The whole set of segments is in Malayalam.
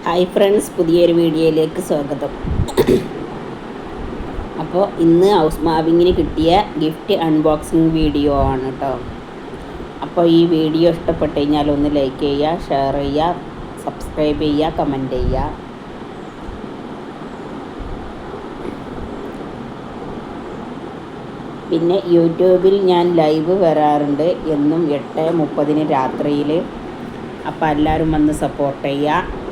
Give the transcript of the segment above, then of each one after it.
ഹായ് ഫ്രണ്ട്സ്, പുതിയൊരു വീഡിയോയിലേക്ക് സ്വാഗതം. അപ്പോൾ ഇന്ന് ഹൗസ് വാമിങ്ങിന് കിട്ടിയ ഗിഫ്റ്റ് അൺബോക്സിങ് വീഡിയോ ആണ് കേട്ടോ. അപ്പോൾ ഈ വീഡിയോ ഇഷ്ടപ്പെട്ട് കഴിഞ്ഞാൽ ഒന്ന് ലൈക്ക് ചെയ്യുക, ഷെയർ ചെയ്യുക, സബ്സ്ക്രൈബ് ചെയ്യുക, കമൻറ്റ് ചെയ്യുക. പിന്നെ യൂട്യൂബിൽ ഞാൻ ലൈവ് വരാറുണ്ട് എന്നും 8:30 രാത്രിയിൽ. അപ്പോൾ എല്ലാവരും വന്ന് സപ്പോർട്ട് ചെയ്യുക.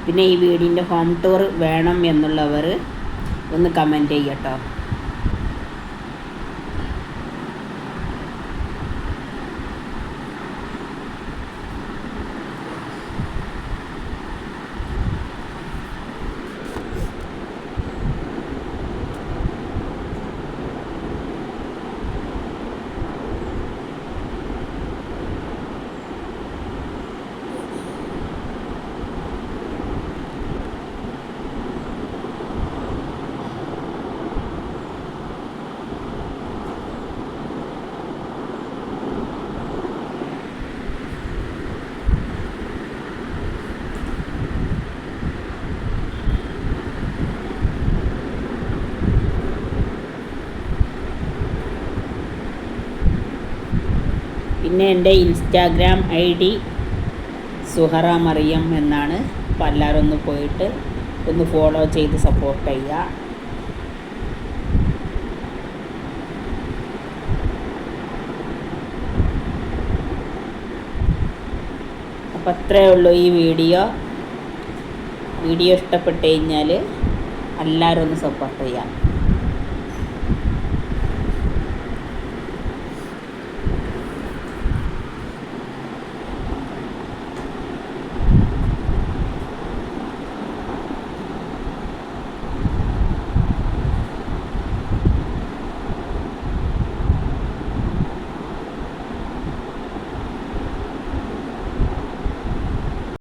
പിന്നെ ഈ വീടിൻ്റെ ഹോം ടൂർ വേണം എന്നുള്ളവർ ഒന്ന് കമൻറ്റ് ചെയ്യട്ടോ. പിന്നെ എൻ്റെ ഇൻസ്റ്റാഗ്രാം ID സുഹറ മറിയം എന്നാണ്. അപ്പോൾ എല്ലാവരും ഒന്ന് പോയിട്ട് ഒന്ന് ഫോളോ ചെയ്ത് സപ്പോർട്ട് ചെയ്യുക. അപ്പോൾ അത്രയേ ഉള്ളൂ ഈ വീഡിയോ ഇഷ്ടപ്പെട്ട് കഴിഞ്ഞാൽ എല്ലാവരും ഒന്ന് സപ്പോർട്ട് ചെയ്യുക.